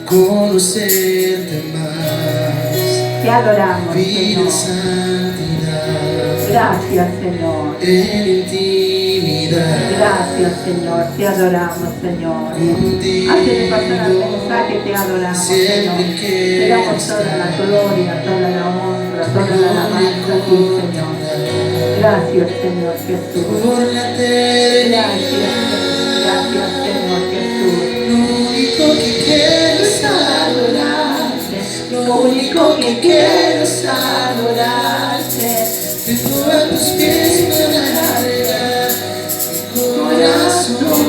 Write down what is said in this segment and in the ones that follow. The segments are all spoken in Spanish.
Conocerte más. Te adoramos, Vida Señor. santidad. Gracias, Señor. En intimidad. Gracias, Señor. Te adoramos, Señor. Antes de pasar al mensaje, te adoramos, Señor. Te damos toda la gloria, toda la honra, toda la alabanza a ti, Señor. Gracias, Señor Jesús. Gracias, Señor Jesús. Lo único que quiero es adorarte. Lo único que quiero es adorarte. Vengo a tus pies para entregar mi corazón.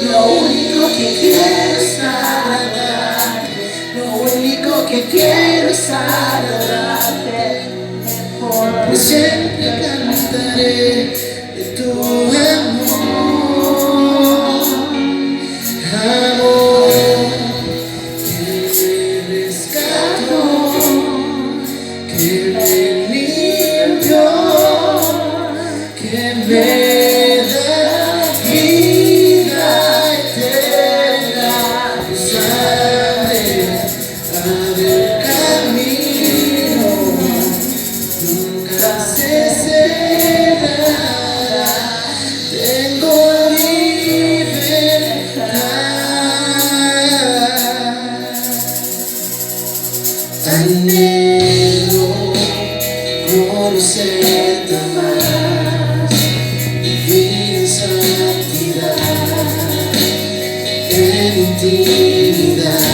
Lo único que quiero es adorarte. Lo único que quiero es adorarte. Por siempre cantaré de tu amor. Amor que me rescató, que me limpió, que me da vida eterna. Tu sangre abre el camino, nunca se cerrará. Tengo anhelo conocerte más, vivir en santidad, en intimidad.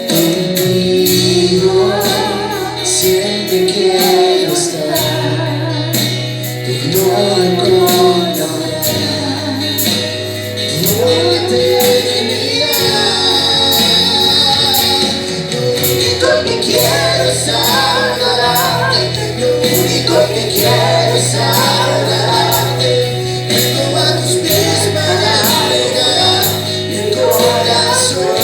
Contigo siempre quiero estar, tu gloria contemplar, tu eternidad. Que quiero es adorarte, lo único que quiero es adorarte. Vengo a tus pies para entregar mi corazón.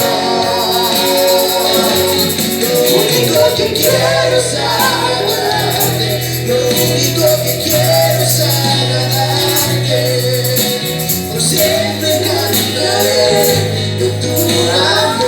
Lo único que quiero es adorarte, lo único que quiero es adorarte. Por siempre cantaré de tu amor.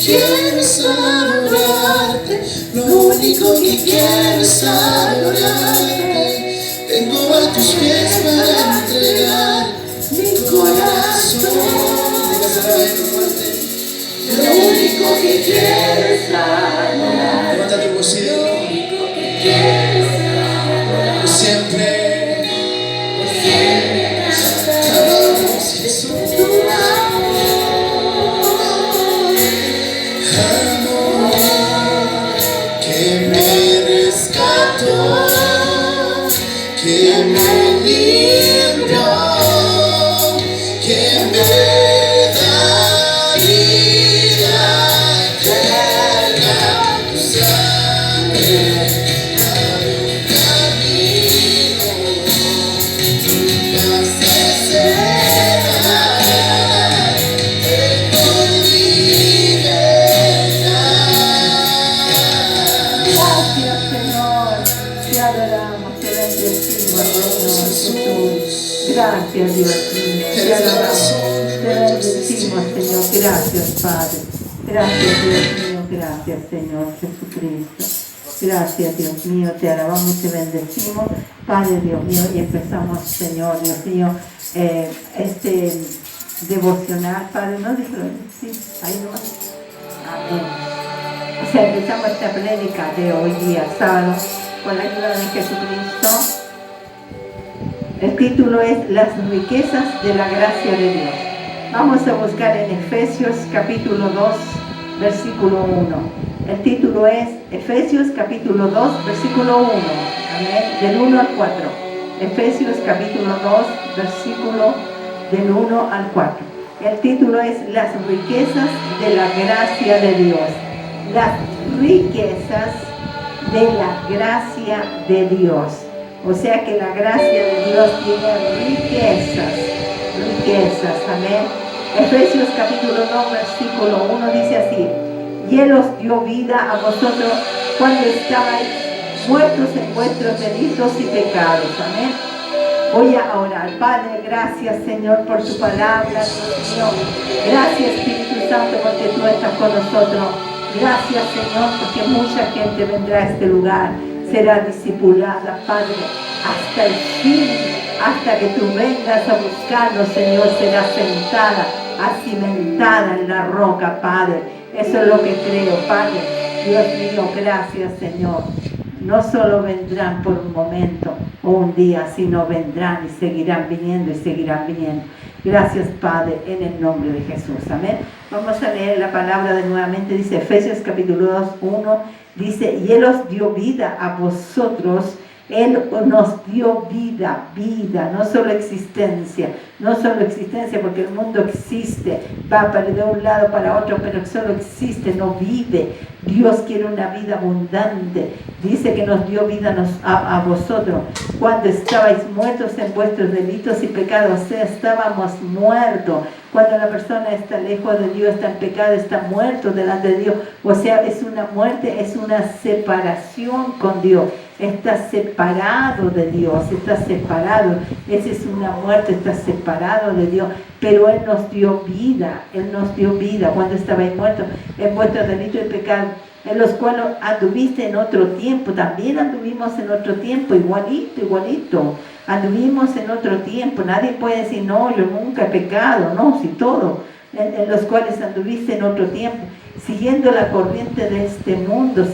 Quiero es adorarte, lo único que quiero es adorarte. Vengo a tus pies para entregar mi corazón. Lo único que quiero es adorarte. Levanta tu voz y dilo. Lo único que quiero es adorarte. Por siempre, amamos Jesús. Tu que me limpió, que me da vida eterna. Tu sangre abre un camino, nunca se cerrará. Tengo libertad. Gracias, Señor. Te adoramos, te bendecimos, Señor Jesús. Gracias, Dios mío. Te adoramos, te bendecimos, Señor. Gracias, Padre. Gracias, Dios mío. Gracias, Señor Jesucristo. Gracias, Dios mío. Te alabamos y te bendecimos, Padre Dios mío. Y empezamos, Señor Dios mío, este devocional, Padre. ¿No dijo? Sí, ahí no. Amén. O sea, empezamos esta prédica de hoy día, sábado, con la ayuda de Jesucristo. El título es Las riquezas de la gracia de Dios. Vamos a buscar en Efesios capítulo 2, versículo 1. El título es Efesios capítulo 2, versículo 1. Amén. Del 1 al 4. Efesios capítulo 2, versículo del 1 al 4. El título es Las riquezas de la gracia de Dios. Las riquezas de la gracia de Dios. O sea que la gracia de Dios tiene riquezas. Amén. Efesios capítulo 2, versículo 1 dice así: y Él os dio vida a vosotros cuando estabais muertos en vuestros delitos y pecados. Amén. Voy a orar. Padre, gracias, Señor, por tu palabra, Dios mío. Gracias, Espíritu Santo, porque tú estás con nosotros. Gracias, Señor, porque mucha gente vendrá a este lugar, será discipulada, Padre, hasta el fin, hasta que tú vengas a buscarnos, Señor, será sentada, cimentada en la roca, Padre. Eso es lo que creo, Padre. Dios mío, gracias, Señor. No solo vendrán por un momento o un día, sino vendrán y seguirán viniendo y seguirán viniendo. Gracias, Padre, en el nombre de Jesús. Amén. Vamos a leer la palabra de nuevamente. Dice Efesios capítulo 2, 1. Dice, y Él os dio vida a vosotros. Él nos dio vida, no solo existencia, porque el mundo existe, va de un lado para otro, pero solo existe, no vive. Dios quiere una vida abundante. Dice que nos dio vida a vosotros cuando estabais muertos en vuestros delitos y pecados. O sea, estábamos muertos. Cuando la persona está lejos de Dios, está en pecado, está muerto delante de Dios. O sea, es una muerte, es una separación con Dios. Está separado de Dios, está separado. Esa es una muerte, está separado de Dios. Pero Él nos dio vida, cuando estabais muertos en vuestros delitos y pecados, en los cuales anduviste en otro tiempo. También anduvimos en otro tiempo, igualito. Anduvimos en otro tiempo. Nadie puede decir, no, yo nunca he pecado. No, si todo. En los cuales anduviste en otro tiempo, siguiendo la corriente de este mundo,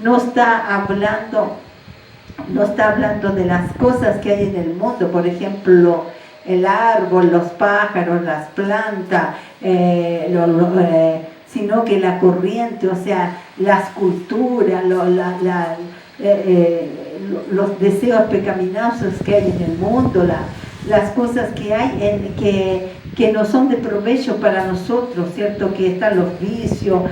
No está hablando de las cosas que hay en el mundo, por ejemplo, el árbol, los pájaros, las plantas, sino que la corriente, o sea, las culturas, los deseos pecaminosos que hay en el mundo, las cosas que hay que no son de provecho para nosotros, ¿cierto? Que están los vicios,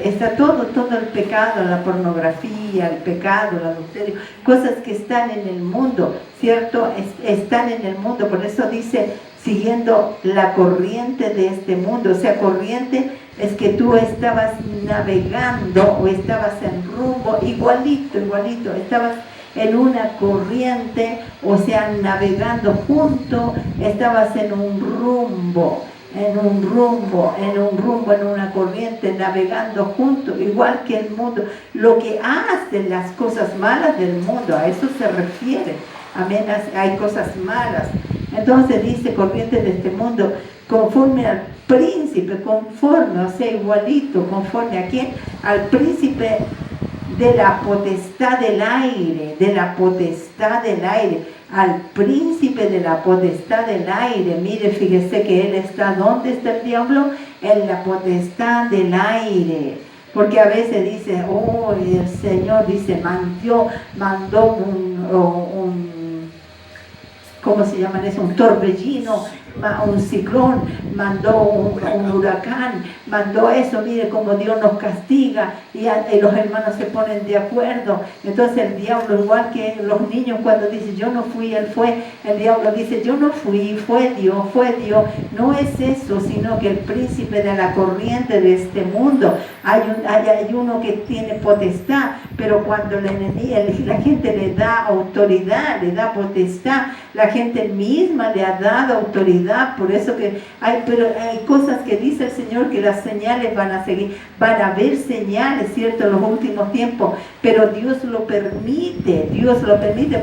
está todo el pecado, la pornografía, el pecado, el adulterio, cosas que están en el mundo, ¿cierto? Están en el mundo, por eso dice, siguiendo la corriente de este mundo. O sea, corriente es que tú estabas navegando o estabas en rumbo, igualito, estabas en una corriente, o sea, navegando junto, estabas en un rumbo, en una corriente, navegando junto, igual que el mundo. Lo que hacen las cosas malas del mundo, a eso se refiere. Amén, hay cosas malas. Entonces dice corriente de este mundo, conforme al príncipe, o sea, igualito, conforme a quién, al príncipe de la potestad del aire, al príncipe de la potestad del aire. Mire, fíjese que él está, ¿dónde está el diablo? En la potestad del aire. Porque a veces dice, oh, el Señor dice, mandó un ¿cómo se llama eso? Un torbellino, un ciclón, mandó un huracán, mandó eso. Mire cómo Dios nos castiga y los hermanos se ponen de acuerdo. Entonces el diablo, igual que los niños cuando dicen yo no fui, él fue, el diablo dice yo no fui, fue Dios. No es eso, sino que el príncipe de la corriente de este mundo, hay uno que tiene potestad, pero cuando la gente le da autoridad, le da potestad, la gente misma le ha dado autoridad. Por eso que hay cosas que dice el Señor, que las señales van a seguir, van a haber señales, ¿cierto? En los últimos tiempos, pero Dios lo permite,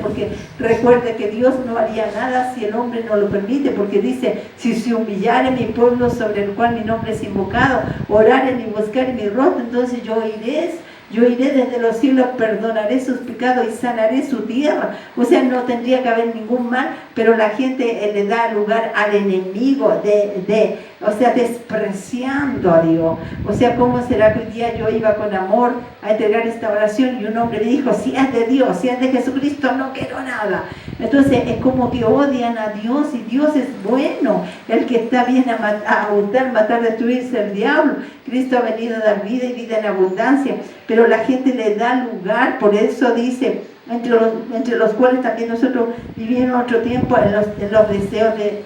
porque recuerde que Dios no haría nada si el hombre no lo permite, porque dice, si se humillare mi pueblo sobre el cual mi nombre es invocado, oraren y buscaren mi rostro, entonces yo iré yo iré desde los cielos, perdonaré sus pecados y sanaré su tierra. O sea, no tendría que haber ningún mal, pero la gente le da lugar al enemigo, o sea, despreciando a Dios. O sea, ¿cómo será que hoy día yo iba con amor a entregar esta oración y un hombre me dijo, si es de Dios, si es de Jesucristo, no quiero nada? Entonces es como que odian a Dios, y Dios es bueno. El que está bien a hurtar, matar, destruir es el diablo. Cristo ha venido a dar vida y vida en abundancia, pero la gente le da lugar. Por eso dice, entre los cuales también nosotros vivimos otro tiempo en los deseos de...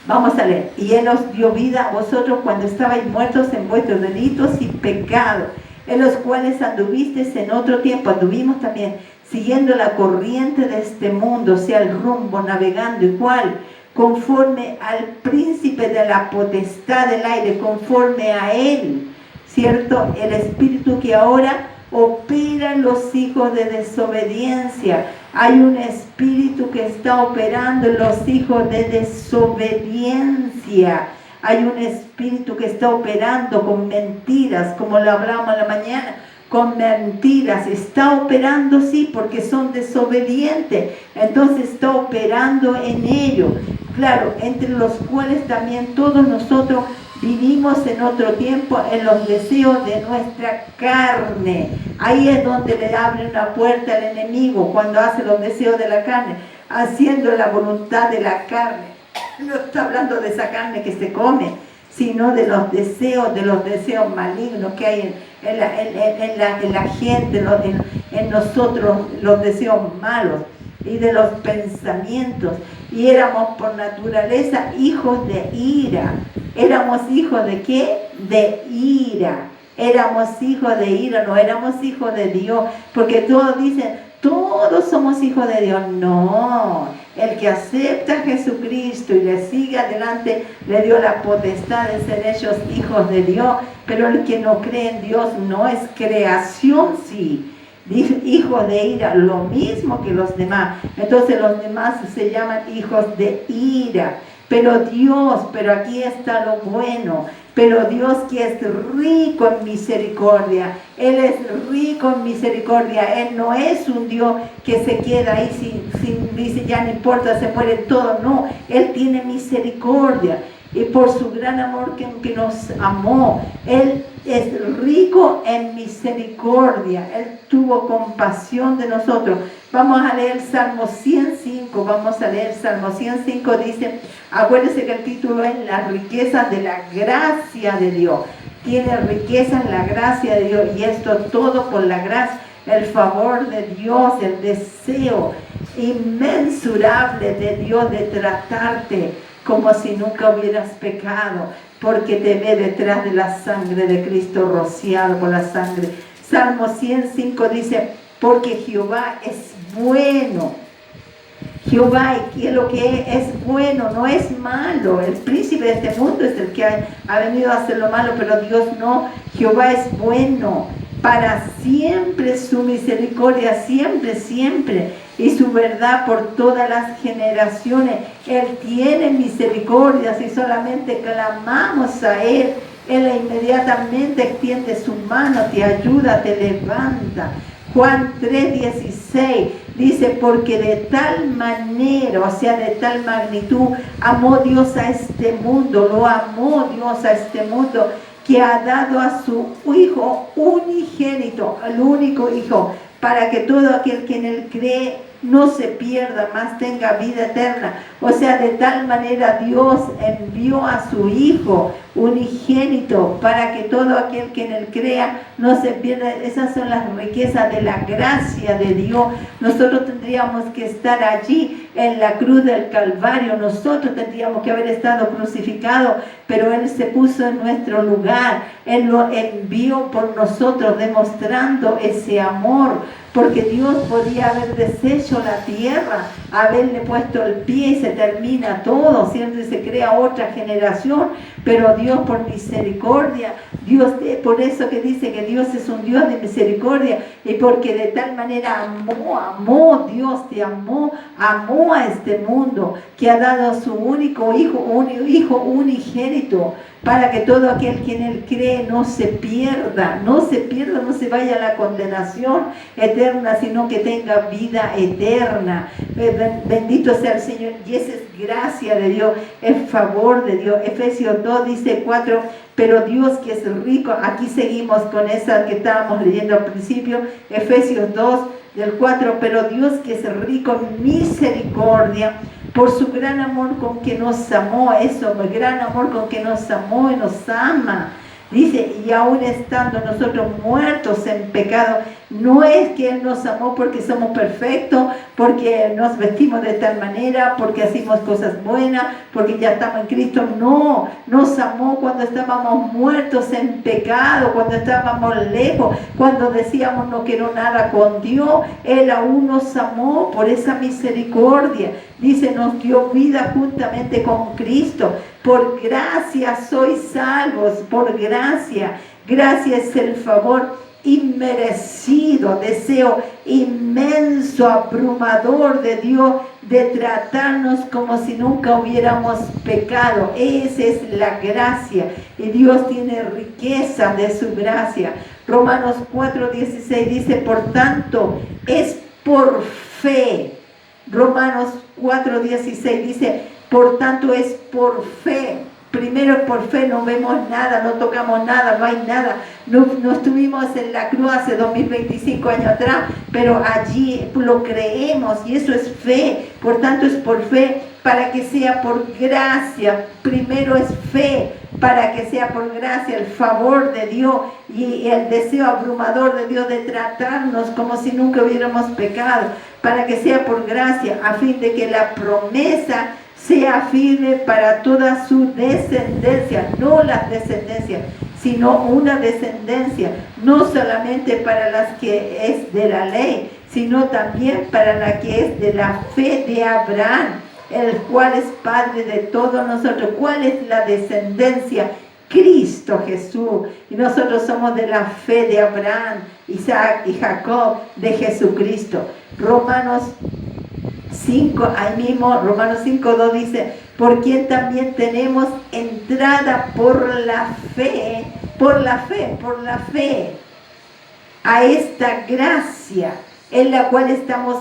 Vamos a leer. Y Él os dio vida a vosotros cuando estabais muertos en vuestros delitos y pecados, en los cuales anduvisteis en otro tiempo, anduvimos también, siguiendo la corriente de este mundo, o sea, el rumbo, navegando igual, conforme al príncipe de la potestad del aire, conforme a él, ¿cierto? El espíritu que ahora opera en los hijos de desobediencia. Hay un espíritu que está operando en los hijos de desobediencia. Hay un espíritu que está operando con mentiras, como lo hablamos en la mañana, con mentiras. Está operando, sí, porque son desobedientes. Entonces está operando en ellos. Claro, entre los cuales también todos nosotros vivimos en otro tiempo en los deseos de nuestra carne. Ahí es donde le abre una puerta al enemigo, cuando hace los deseos de la carne, haciendo la voluntad de la carne. No está hablando de esa carne que se come, sino de los deseos malignos que hay en la gente, en nosotros, los deseos malos y de los pensamientos. Y éramos por naturaleza hijos de ira. ¿Éramos hijos de qué? De ira. Éramos hijos de ira, no éramos hijos de Dios, porque todos dicen, todos somos hijos de Dios. No, el que acepta a Jesucristo y le sigue adelante, le dio la potestad de ser ellos hijos de Dios, pero el que no cree en Dios no es creación, sí. Hijos de ira, lo mismo que los demás. Entonces los demás se llaman hijos de ira. Pero aquí está lo bueno, pero Dios que es rico en misericordia, Él es rico en misericordia. Él no es un Dios que se queda ahí sin dice, ya no importa, se muere todo. No, Él tiene misericordia. Y por su gran amor que nos amó, Él es rico en misericordia. Él tuvo compasión de nosotros. Vamos a leer Salmo 105. Salmo 105 dice, acuérdense que el título es las riquezas de la gracia de Dios. Tiene riqueza en la gracia de Dios, y esto todo por la gracia, el favor de Dios, el deseo inmensurable de Dios de tratarte como si nunca hubieras pecado, porque te ve detrás de la sangre de Cristo, rociado por la sangre. Salmo 105 dice, porque Jehová es bueno. Jehová, y lo que es bueno, no es malo. El príncipe de este mundo es el que ha venido a hacer lo malo, pero Dios no. Jehová es bueno, para siempre su misericordia, siempre, siempre, y su verdad por todas las generaciones. Él tiene misericordia si solamente clamamos a Él. Él inmediatamente extiende su mano, te ayuda, te levanta. Juan 3:16 dice, porque de tal manera, o sea, de tal magnitud, amó Dios a este mundo, lo amó Dios a este mundo, que ha dado a su Hijo unigénito, al único Hijo, para que todo aquel que en Él cree no se pierda, mas tenga vida eterna. O sea, de tal manera Dios envió a su Hijo unigénito, para que todo aquel que en Él crea no se pierda. Esas son las riquezas de la gracia de Dios. Nosotros tendríamos que estar allí en la cruz del Calvario. Nosotros tendríamos que haber estado crucificados, pero Él se puso en nuestro lugar. Él lo envió por nosotros, demostrando ese amor, porque Dios podía haber deshecho la tierra, haberle puesto el pie y se termina todo, siempre se crea otra generación, pero Dios por misericordia, Dios, por eso que dice que Dios es un Dios de misericordia, y porque de tal manera Dios te amó a este mundo, que ha dado a su único Hijo unigénito, para que todo aquel que en Él cree no se pierda, no se vaya a la condenación eterna, sino que tenga vida eterna. Bendito sea el Señor, y esa es gracia de Dios, es favor de Dios. Efesios 2 dice 4, pero Dios que es rico, aquí seguimos con esa que estábamos leyendo al principio, Efesios 2 del 4, pero Dios que es rico en misericordia, por su gran amor con que nos amó, eso, el gran amor con que nos amó y nos ama. Dice, y aún estando nosotros muertos en pecado, no es que Él nos amó porque somos perfectos, porque nos vestimos de tal manera, porque hacemos cosas buenas, porque ya estamos en Cristo. No, nos amó cuando estábamos muertos en pecado, cuando estábamos lejos, cuando decíamos no quiero nada con Dios. Él aún nos amó por esa misericordia. Dice, nos dio vida juntamente con Cristo. Por gracia sois salvos, por gracia. Gracia es el favor inmerecido, deseo inmenso, abrumador de Dios de tratarnos como si nunca hubiéramos pecado. Esa es la gracia, y Dios tiene riqueza de su gracia. Romanos 4:16 dice, por tanto, es por fe. Romanos 4:16 dice, por tanto es por fe. Primero por fe, no vemos nada, no tocamos nada, no hay nada. No estuvimos en la cruz hace 2025 años atrás, pero allí lo creemos y eso es fe. Por tanto es por fe, para que sea por gracia. Primero es fe, para que sea por gracia, el favor de Dios y el deseo abrumador de Dios de tratarnos como si nunca hubiéramos pecado. Para que sea por gracia, a fin de que la promesa sea firme para toda su descendencia, no las descendencias, sino una descendencia, no solamente para las que es de la ley, sino también para la que es de la fe de Abraham, el cual es Padre de todos nosotros. ¿Cuál es la descendencia? Cristo Jesús. Y nosotros somos de la fe de Abraham, Isaac y Jacob, de Jesucristo. Romanos 5, ahí mismo, Romanos 5:2 dice, por quien también tenemos entrada por la fe, a esta gracia, en la cual estamos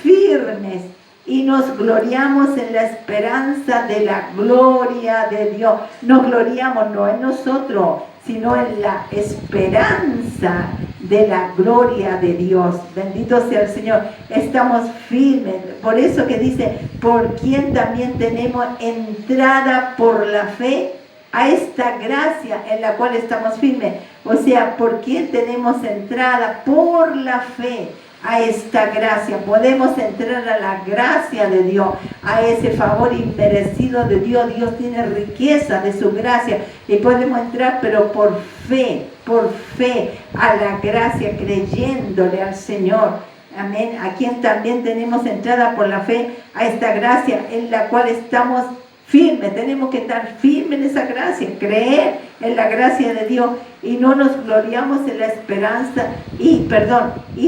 firmes y nos gloriamos en la esperanza de la gloria de Dios. Nos gloriamos no en nosotros, sino en la esperanza de la gloria de Dios. Bendito sea el Señor. Estamos firmes. Por eso que dice, por quien también tenemos entrada por la fe a esta gracia en la cual estamos firmes. O sea, por quien tenemos entrada por la fe a esta gracia. Podemos entrar a la gracia de Dios, a ese favor inmerecido de Dios. Dios tiene riqueza de su gracia y podemos entrar, pero por fe, a la gracia, creyéndole al Señor. Amén. A quien también tenemos entrada por la fe a esta gracia en la cual estamos firmes. Tenemos que estar firmes en esa gracia, creer en la gracia de Dios, y no nos gloriamos en la esperanza, y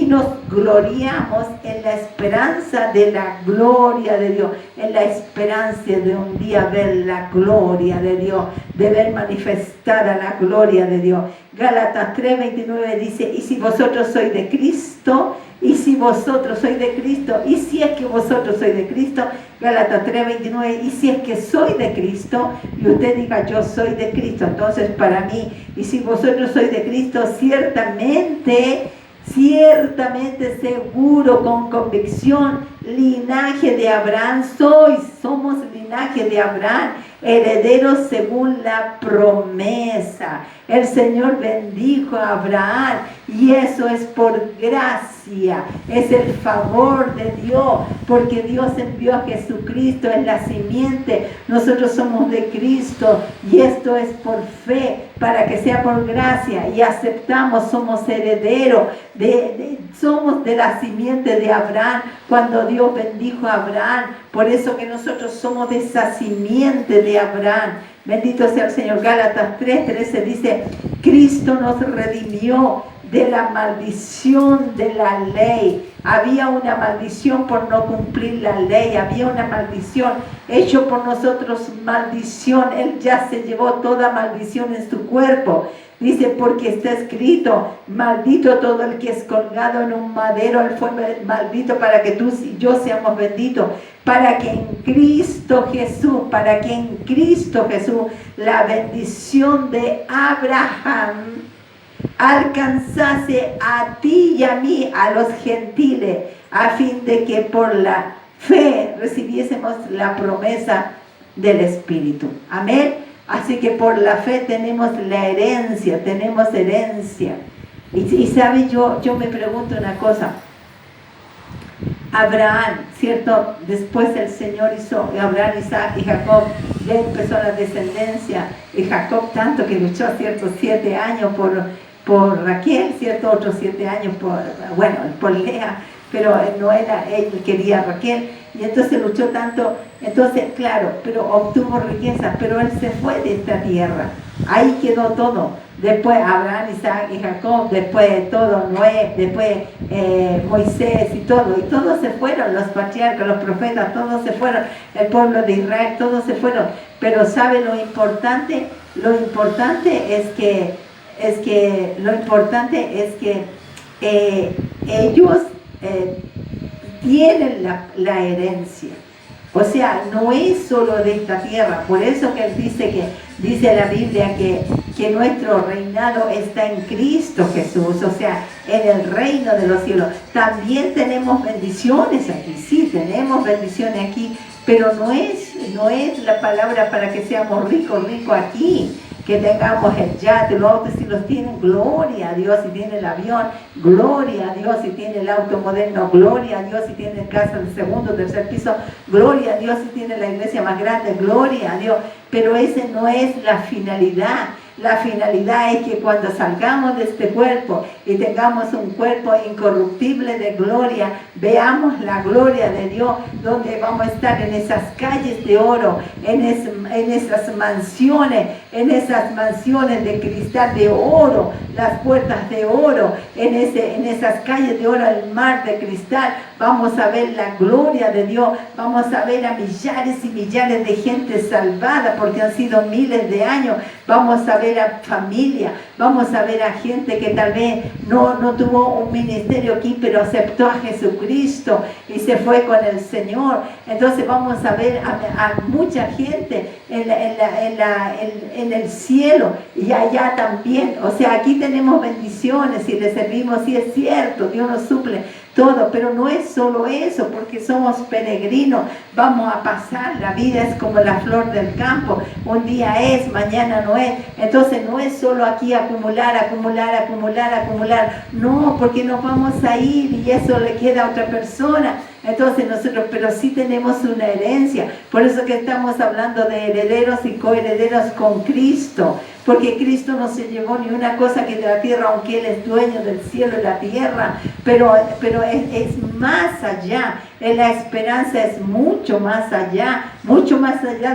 nos gloriamos en la esperanza de la gloria de Dios, en la esperanza de un día ver la gloria de Dios, de ver manifestada la gloria de Dios. Gálatas 3:29 dice, y si vosotros sois de Cristo, y si vosotros sois de Cristo, y si es que vosotros sois de Cristo, Gálatas 3:29, y si es que soy de Cristo, y usted diga yo soy de Cristo, entonces para mí, y si vosotros sois de Cristo, ciertamente, seguro, con convicción, linaje de Abraham somos linaje de Abraham, herederos según la promesa. El Señor bendijo a Abraham, y eso es por gracia, es el favor de Dios, porque Dios envió a Jesucristo en la simiente. Nosotros somos de Cristo, y esto es por fe, para que sea por gracia, y aceptamos, somos herederos, somos de la simiente de Abraham, cuando Dios bendijo a Abraham. Por eso que nosotros somos de esa simiente de Abraham. Bendito sea el Señor. Gálatas 3:13 dice, Cristo nos redimió de la maldición de la ley. Había una maldición por no cumplir la ley, había una maldición hecho por nosotros, maldición. Él ya se llevó toda maldición en su cuerpo. Dice, porque está escrito, maldito todo el que es colgado en un madero. Él fue maldito para que tú y yo seamos benditos, para que en Cristo Jesús, la bendición de Abraham alcanzase a ti y a mí, a los gentiles, a fin de que por la fe recibiésemos la promesa del Espíritu. Amén. Así que por la fe tenemos la herencia, Y sabe, yo me pregunto una cosa. Abraham, ¿cierto? Después el Señor hizo Abraham, Isaac y Jacob, ya empezó la descendencia. Y Jacob tanto que luchó, ¿cierto? 7 años por Raquel, ¿cierto? Otros 7 años por Lea, pero no era, él quería a Raquel. Y entonces luchó tanto, entonces claro, pero obtuvo riqueza, pero él se fue de esta tierra. Ahí quedó todo. Después Abraham, Isaac y Jacob, después todo, Noé, después Moisés y todos se fueron, los patriarcas, los profetas, todos se fueron, el pueblo de Israel, todos se fueron. Pero ¿sabe lo importante? Lo importante es que ellos tienen la herencia. O sea, no es solo de esta tierra. Por eso que él dice la Biblia que nuestro reinado está en Cristo Jesús, o sea, en el reino de los cielos. También tenemos bendiciones aquí, sí, tenemos bendiciones aquí, pero no es la palabra para que seamos ricos aquí, que tengamos el yate, los autos si los tienen, gloria a Dios. Si tiene el avión, gloria a Dios. Si tiene el auto moderno, gloria a Dios. Si tiene casa del segundo, tercer piso, gloria a Dios. Si tiene la iglesia más grande, gloria a Dios. Pero esa no es la finalidad. La finalidad es que cuando salgamos de este cuerpo y tengamos un cuerpo incorruptible de gloria, veamos la gloria de Dios, donde vamos a estar en esas calles de oro, en esas mansiones de cristal de oro, las puertas de oro, en esas calles de oro, el mar de cristal. Vamos a ver la gloria de Dios, vamos a ver a millares y millares de gente salvada, porque han sido miles de años. Vamos a ver a familia, vamos a ver a gente que tal vez no tuvo un ministerio aquí, pero aceptó a Jesucristo y se fue con el Señor. Entonces vamos a ver a mucha gente en el cielo y allá también. O sea, aquí tenemos bendiciones y le servimos, sí es cierto, Dios nos suple todo, pero no es solo eso, porque somos peregrinos, vamos a pasar, la vida es como la flor del campo, un día es, mañana no es. Entonces no es solo aquí acumular, no, porque nos vamos a ir y eso le queda a otra persona. Entonces nosotros, pero sí tenemos una herencia, por eso que estamos hablando de herederos y coherederos con Cristo, porque Cristo no se llevó ni una cosa que de la tierra, aunque Él es dueño del cielo y la tierra, pero es más allá, la esperanza es mucho más allá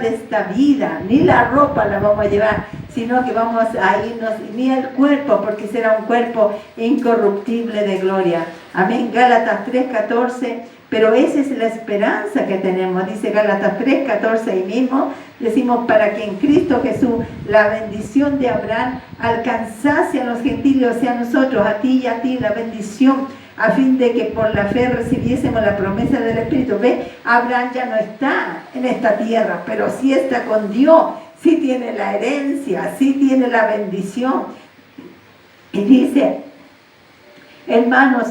de esta vida. Ni la ropa la vamos a llevar, sino que vamos a irnos, ni el cuerpo, porque será un cuerpo incorruptible de gloria. Amén. Gálatas 3:14. Pero esa es la esperanza que tenemos, dice Gálatas 3:14 ahí mismo, decimos para que en Cristo Jesús la bendición de Abraham alcanzase a los gentiles, o sea, a nosotros, a ti y a ti, la bendición, a fin de que por la fe recibiésemos la promesa del Espíritu. Ve, Abraham ya no está en esta tierra, pero sí está con Dios, sí tiene la herencia, sí tiene la bendición. Y dice, hermanos,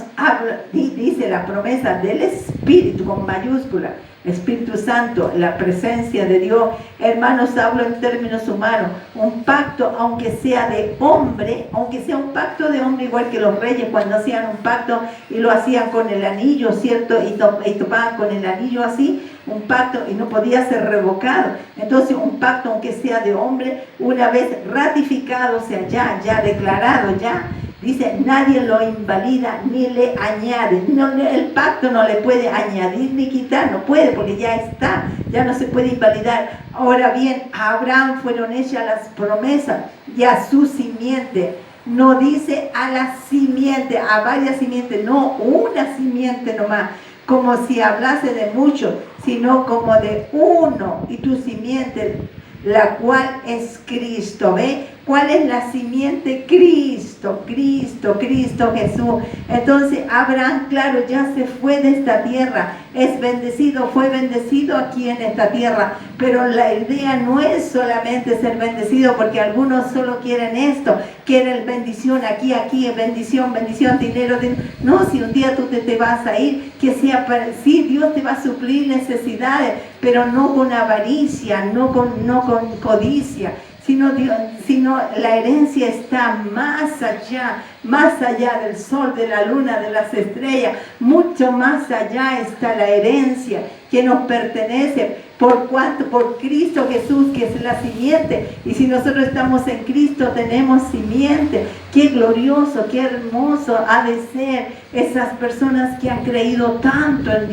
dice la promesa del Espíritu con mayúscula, Espíritu Santo, la presencia de Dios. Hermanos, hablo en términos humanos, un pacto, aunque sea de hombre, aunque sea un pacto de hombre, igual que los reyes cuando hacían un pacto y lo hacían con el anillo, ¿cierto? Y topaban con el anillo así, un pacto, y no podía ser revocado. Entonces un pacto, aunque sea de hombre, una vez ratificado, o sea, ya declarado, ya, dice, nadie lo invalida ni le añade. No, el pacto no le puede añadir ni quitar, no puede, porque ya está, ya no se puede invalidar. Ahora bien, a Abraham fueron hechas las promesas y a su simiente. no dice a la simiente, a varias simientes, no una simiente nomás, como si hablase de mucho, sino como de uno, y tu simiente, la cual es Cristo. ¿Ve? ¿Cuál es la simiente? Cristo, Cristo, Cristo Jesús. Entonces Abraham, claro, ya se fue de esta tierra, es bendecido, fue bendecido aquí en esta tierra, pero la idea no es solamente ser bendecido, porque algunos solo quieren esto, quieren bendición aquí, bendición, bendición, dinero, no, si un día tú te vas a ir, que sea para sí, Dios te va a suplir necesidades, pero no con avaricia, no con codicia, sino la herencia está más allá del sol, de la luna, de las estrellas, mucho más allá está la herencia que nos pertenece. Por Cristo Jesús, que es la simiente, y si nosotros estamos en Cristo, tenemos simiente. Qué glorioso, qué hermoso ha de ser esas personas que han creído tanto en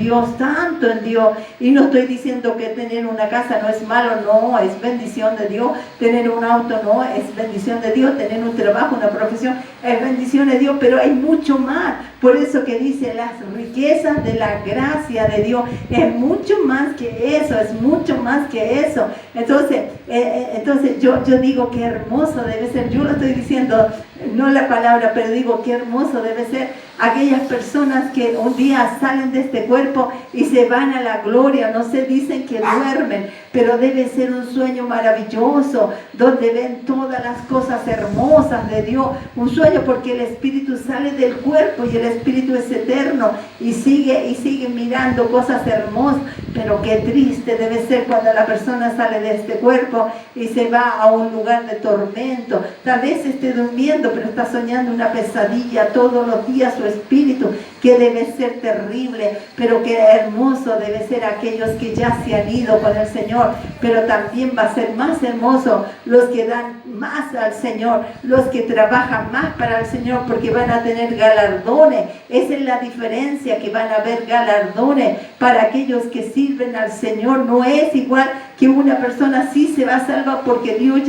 Dios, y no estoy diciendo que tener una casa no es malo, no, es bendición de Dios, tener un auto no, es bendición de Dios, tener un trabajo, una profesión, es bendición de Dios, pero hay mucho más. Por eso que dice, las riquezas de la gracia de Dios, es mucho más que eso, es mucho más que eso. Entonces yo digo, qué hermoso debe ser, yo lo estoy diciendo, no la palabra, pero digo, qué hermoso debe ser aquellas personas que un día salen de este cuerpo y se van a la gloria. No se dicen que duermen, pero debe ser un sueño maravilloso, donde ven todas las cosas hermosas de Dios. Un sueño, porque el espíritu sale del cuerpo y el espíritu es eterno y sigue mirando cosas hermosas. Pero qué triste debe ser cuando la persona sale de este cuerpo y se va a un lugar de tormento. Tal vez esté durmiendo, pero está soñando una pesadilla todos los días su espíritu, que debe ser terrible, pero qué hermoso debe ser aquellos que ya se han ido con el Señor. Pero también va a ser más hermoso los que dan más al Señor, los que trabajan más para el Señor, porque van a tener galardones. Esa es la diferencia, que van a haber galardones para aquellos que sirven al Señor. No es igual que una persona sí se va a salvar porque Dios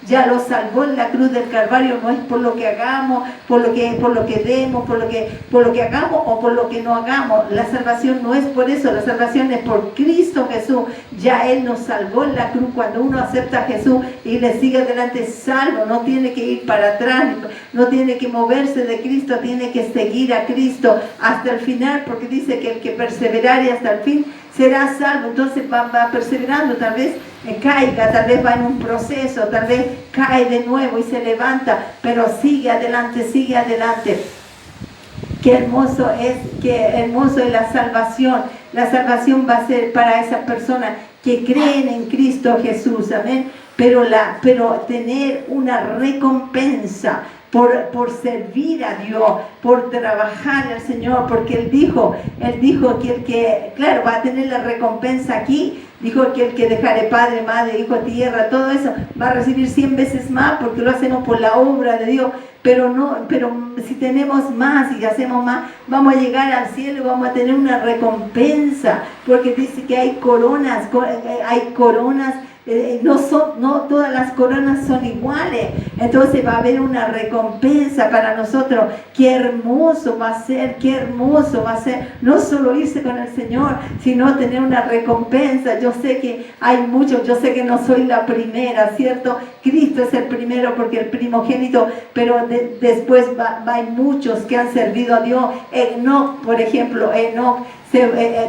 ya lo salvó en la cruz del Calvario. No es por lo que hagamos, por lo que demos, por lo que hagamos o por lo que no hagamos. La salvación no es por eso, la salvación es por Cristo Jesús. Ya Él nos salvó en la cruz. Cuando uno acepta a Jesús y le sigue adelante, salvo, no tiene que ir para atrás, no tiene que moverse de Cristo, tiene que seguir a Cristo hasta el final, porque dice que el que perseverare hasta el fin será salvo. Entonces va perseverando, tal vez caiga, tal vez va en un proceso, tal vez cae de nuevo y se levanta, pero sigue adelante. Qué hermoso es la salvación. La salvación va a ser para esas personas que creen en Cristo Jesús, amén. Pero tener una recompensa por servir a Dios, por trabajar al Señor, porque Él dijo que el que, claro, va a tener la recompensa aquí. Dijo que el que dejare padre, madre, hijo, tierra, todo eso, va a recibir 100 veces más, porque lo hacemos por la obra de Dios. Pero si tenemos más y hacemos más, vamos a llegar al cielo y vamos a tener una recompensa, porque dice que hay coronas, no todas las coronas son iguales. Entonces va a haber una recompensa para nosotros. Qué hermoso va a ser, no solo irse con el Señor, sino tener una recompensa. Yo sé que hay muchos, yo sé que no soy la primera, ¿cierto? Cristo es el primero porque el primogénito, pero después hay muchos que han servido a Dios. Enoc, por ejemplo,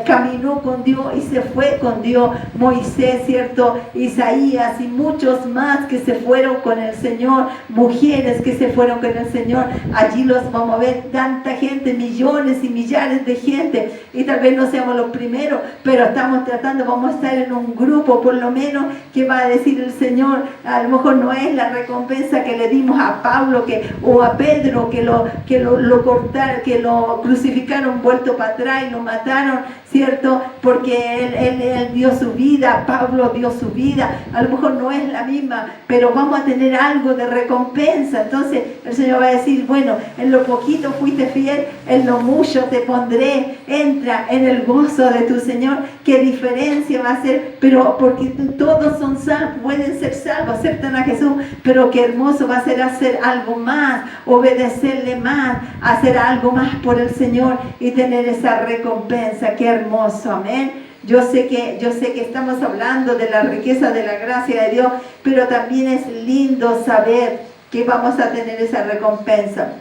caminó con Dios y se fue con Dios. Moisés, ¿cierto? Isaías y muchos más que se fueron con el Señor, mujeres que se fueron con el Señor. Allí los vamos a ver, tanta gente, millones y millares de gente, y tal vez no seamos los primeros, pero estamos tratando, vamos a estar en un grupo por lo menos que va a decir el Señor. A lo mejor no es la recompensa que le dimos a Pablo o a Pedro, que lo cortaron, que lo crucificaron vuelto para atrás y lo mataron. pasaron, ¿cierto? Porque él dio su vida, Pablo dio su vida, a lo mejor no es la misma, pero vamos a tener algo de recompensa. Entonces el Señor va a decir, bueno, en lo poquito fuiste fiel, en lo mucho te pondré, entra en el gozo de tu Señor. ¿Qué diferencia va a ser? Pero porque todos son salvos, pueden ser salvos, aceptan a Jesús, pero qué hermoso va a ser hacer algo más, obedecerle más, hacer algo más por el Señor y tener esa recompensa. Qué hermoso, amén. Yo sé que estamos hablando de la riqueza de la gracia de Dios, pero también es lindo saber que vamos a tener esa recompensa.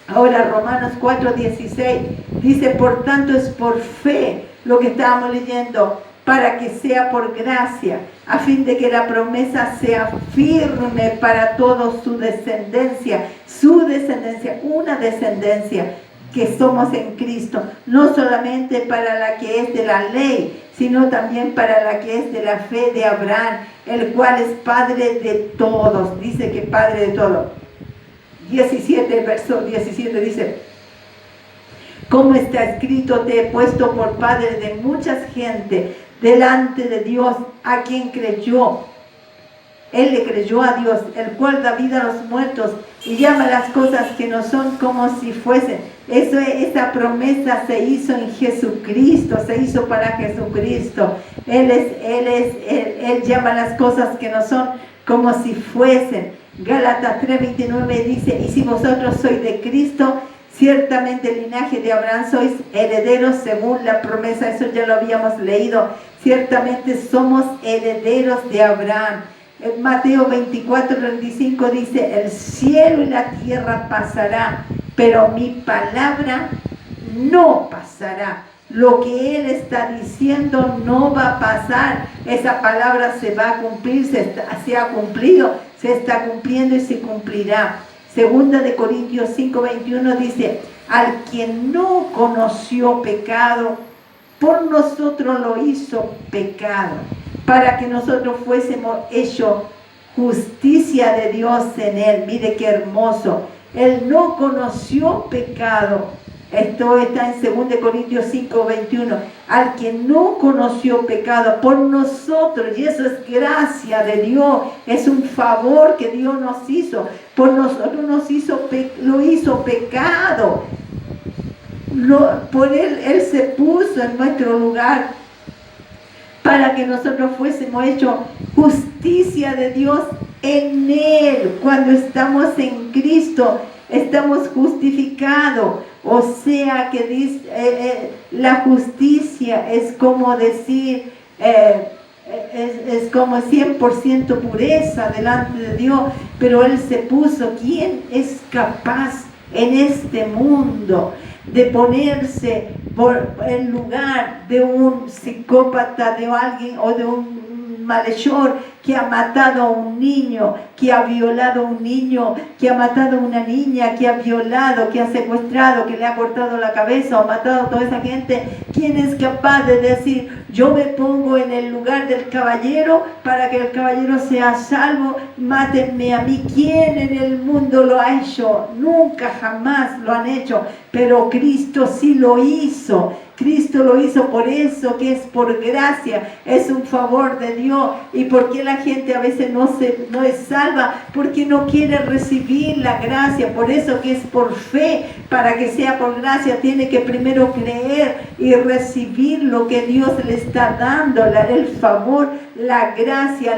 Ahora Romanos 4:16 dice, por tanto es por fe lo que estábamos leyendo, para que sea por gracia, a fin de que la promesa sea firme para toda su descendencia, una descendencia que somos en Cristo, no solamente para la que es de la ley, sino también para la que es de la fe de Abraham, el cual es Padre de todos. Dice que Padre de todos. 17, verso 17 dice, como está escrito, te he puesto por padre de muchas gentes delante de Dios, a quien creyó. Él le creyó a Dios, el cual da vida a los muertos y llama las cosas que no son como si fuesen. Esa promesa se hizo en Jesucristo, se hizo para Jesucristo. Él llama las cosas que no son como si fuesen. Gálatas 3:29 dice, y si vosotros sois de Cristo, ciertamente el linaje de Abraham sois herederos según la promesa. Eso ya lo habíamos leído. Ciertamente somos herederos de Abraham. En Mateo 24:35 dice, el cielo y la tierra pasará, pero mi palabra no pasará. Lo que Él está diciendo no va a pasar. Esa palabra se va a cumplir, se ha cumplido, se está cumpliendo y se cumplirá. Segunda de Corintios 5:21 dice, al quien no conoció pecado, por nosotros lo hizo pecado, para que nosotros fuésemos hechos justicia de Dios en Él. Mire qué hermoso. Él no conoció pecado. Esto está en 2 Corintios 5:21. Al que no conoció pecado por nosotros, y eso es gracia de Dios, es un favor que Dios nos hizo. Por nosotros lo hizo pecado. Por Él se puso en nuestro lugar para que nosotros fuésemos hechos justicia de Dios en Él. Cuando estamos en Cristo, estamos justificados. O sea que dice, la justicia es como decir, es como 100% pureza delante de Dios, pero Él se puso. ¿Quién es capaz en este mundo de ponerse en lugar de un psicópata, de alguien o de un malhechor que ha matado a un niño, que ha violado a un niño, que ha matado a una niña, que ha violado, que ha secuestrado, que le ha cortado la cabeza o matado a toda esa gente? ¿Quién es capaz de decir, yo me pongo en el lugar del caballero para que el caballero sea salvo, mátenme a mí? ¿Quién en el mundo lo ha hecho? Nunca, jamás lo han hecho, pero Cristo sí lo hizo. Cristo lo hizo, por eso que es por gracia, es un favor de Dios. ¿Y por qué la gente a veces no es salva? Porque no quiere recibir la gracia. Por eso que es por fe. Para que sea por gracia tiene que primero creer y recibir lo que Dios le está dando, el favor, la gracia,